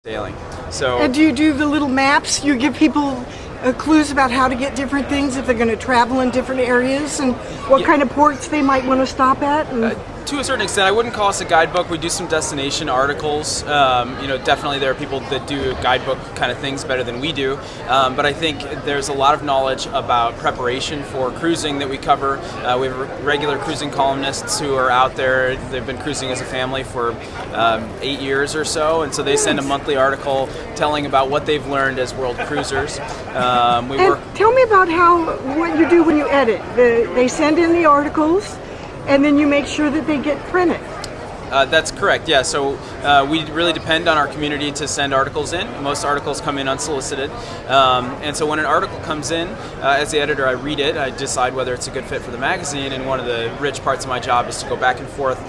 sailing. So And do you do the little maps? You give people clues about how to get different things if they're going to travel in different areas and what kind of ports they might want to stop at? And to a certain extent, I wouldn't call us a guidebook. We do some destination articles. Definitely there are people that do guidebook kind of things better than we do. But I think there's a lot of knowledge about preparation for cruising that we cover. We have regular cruising columnists who are out there. They've been cruising as a family for 8 years or so, and so they send a monthly article telling about what they've learned as world cruisers. Tell me about what you do when you edit. They send in the articles, and then you make sure that they get printed. That's correct, yeah. So we really depend on our community to send articles in. Most articles come in unsolicited. And so when an article comes in, as the editor, I read it, I decide whether it's a good fit for the magazine, and one of the rich parts of my job is to go back and forth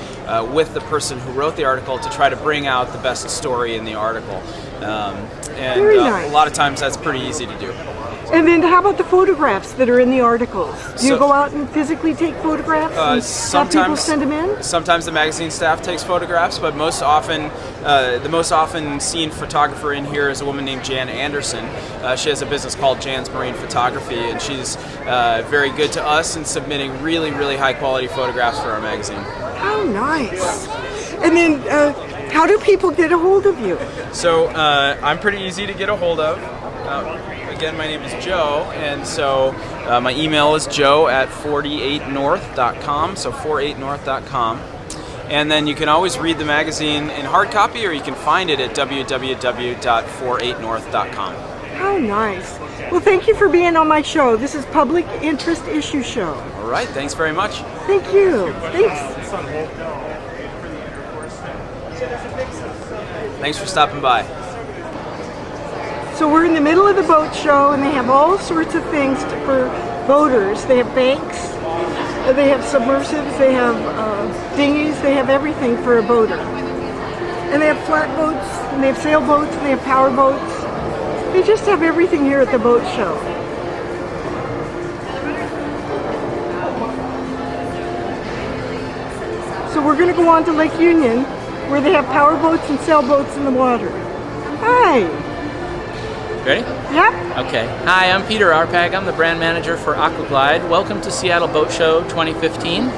with the person who wrote the article to try to bring out the best story in the article. Very nice. A lot of times that's pretty easy to do. And then how about the photographs that are in the articles? Do you go out and physically take photographs and have people send them in? Sometimes the magazine staff takes photographs, but most often, the most often seen photographer in here is a woman named Jan Anderson. She has a business called Jan's Marine Photography, and she's very good to us in submitting really, really high quality photographs for our magazine. How nice. And then how do people get a hold of you? So I'm pretty easy to get a hold of. Again, my name is Joe, and so my email is joe@48north.com, so 48north.com. And then you can always read the magazine in hard copy, or you can find it at www.48north.com. How nice. Well, thank you for being on my show. This is Public Interest Issue Show. All right, thanks very much. Thank you. Thanks. Thanks for stopping by. So we're in the middle of the boat show, and they have all sorts of things for boaters. They have banks, they have submersives, they have dinghies, they have everything for a boater. And they have flat boats, and they have sailboats, and they have power boats. They just have everything here at the boat show. So we're going to go on to Lake Union, where they have power boats and sailboats in the water. Hi. Ready? Yep. Okay. Hi, I'm Peter Arpag. I'm the brand manager for Aquaglide. Welcome to Seattle Boat Show 2015.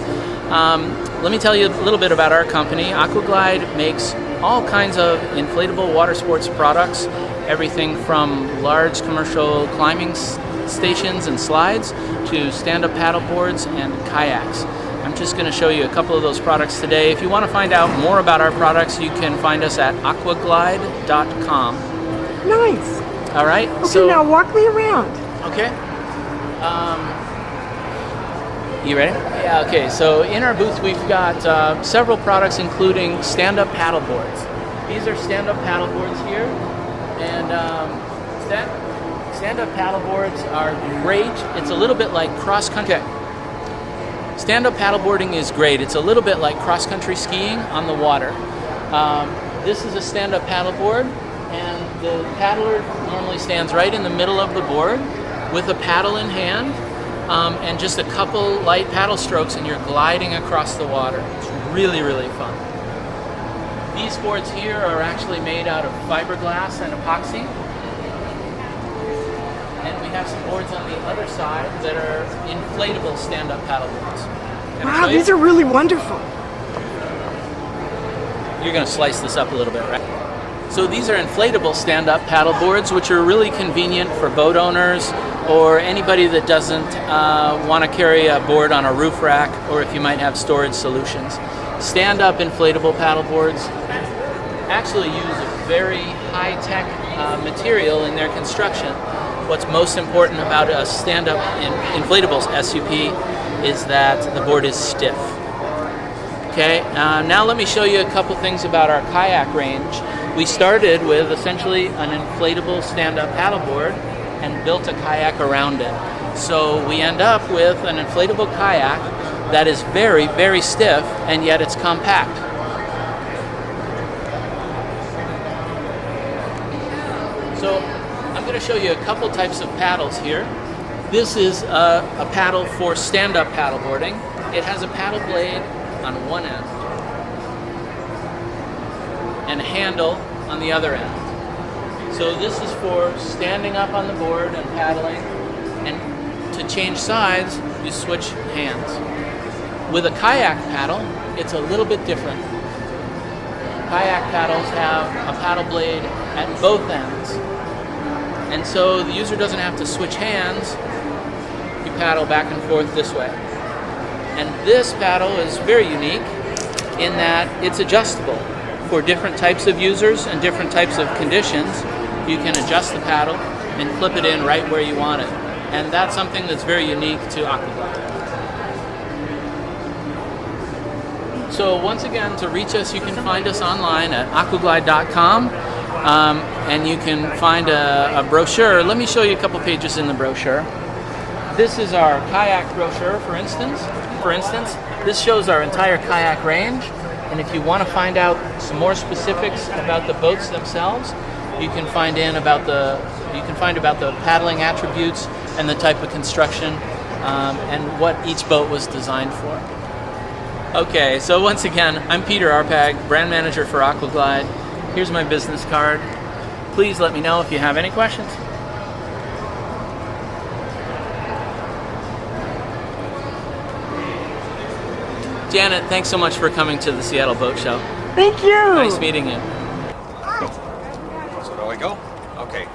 Let me tell you a little bit about our company. Aquaglide makes all kinds of inflatable water sports products, everything from large commercial climbing stations and slides to stand-up paddleboards and kayaks. I'm just going to show you a couple of those products today. If you want to find out more about our products, you can find us at aquaglide.com. Nice. All right. Okay, now walk me around. Okay. You ready? Yeah. Okay. So in our booth, we've got several products, including stand-up paddleboards. These are stand-up paddleboards here, and stand-up paddleboards are great. It's a little bit like cross-country. Okay. Stand-up paddleboarding is great. It's a little bit like cross-country skiing on the water. This is a stand-up paddleboard. And the paddler normally stands right in the middle of the board with a paddle in hand and just a couple light paddle strokes, and you're gliding across the water. It's really, really fun. These boards here are actually made out of fiberglass and epoxy. And we have some boards on the other side that are inflatable stand-up paddleboards. Wow, these are really wonderful. You're going to slice this up a little bit, right? So these are inflatable stand-up paddle boards, which are really convenient for boat owners or anybody that doesn't want to carry a board on a roof rack, or if you might have storage solutions. Stand-up inflatable paddle boards actually use a very high-tech material in their construction. What's most important about a stand-up inflatable SUP is that the board is stiff. Okay, now let me show you a couple things about our kayak range. We started with essentially an inflatable stand-up paddleboard and built a kayak around it. So we end up with an inflatable kayak that is very, very stiff, and yet it's compact. So I'm going to show you a couple types of paddles here. This is a paddle for stand-up paddleboarding. It has a paddle blade on one end and a handle on the other end. So this is for standing up on the board and paddling, and to change sides, you switch hands. With a kayak paddle, it's a little bit different. Kayak paddles have a paddle blade at both ends, and so the user doesn't have to switch hands. You paddle back and forth this way. And this paddle is very unique in that it's adjustable for different types of users and different types of conditions. You can adjust the paddle and clip it in right where you want it. And that's something that's very unique to Aquaglide. So once again, to reach us, you can find us online at aquaglide.com, and you can find a brochure. Let me show you a couple pages in the brochure. This is our kayak brochure, for instance. This shows our entire kayak range, and if you want to find out some more specifics about the boats themselves, you can find about the paddling attributes and the type of construction and what each boat was designed for. Okay, so once again, I'm Peter Arpag, brand manager for Aquaglide. Here's my business card. Please let me know if you have any questions. Janet, thanks so much for coming to the Seattle Boat Show. Thank you. Nice meeting you. So do I go? Okay.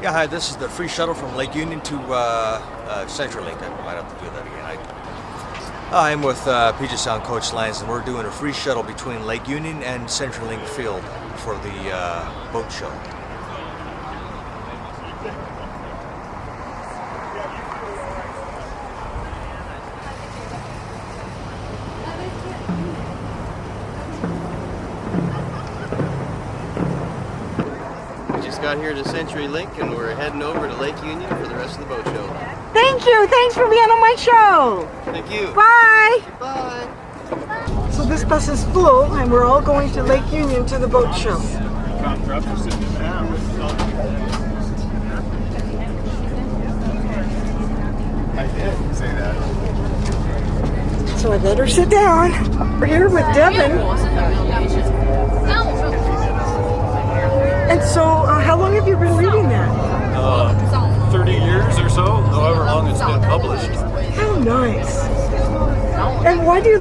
Yeah, hi, this is the free shuttle from Lake Union to CenturyLink. I might have to do that again. I'm with Puget Sound Coach Lines, and we're doing a free shuttle between Lake Union and CenturyLink Field for the boat show. Got here to CenturyLink, and we're heading over to Lake Union for the rest of the boat show. Thank you. Thanks for being on my show. Thank you. Bye. Bye. So this bus is full, and we're all going to Lake Union to the boat show. I did say that. So I better sit down. We're here with Devin. And so, how long have you been reading that? 30 years or so, however long it's been published. How nice. And why do you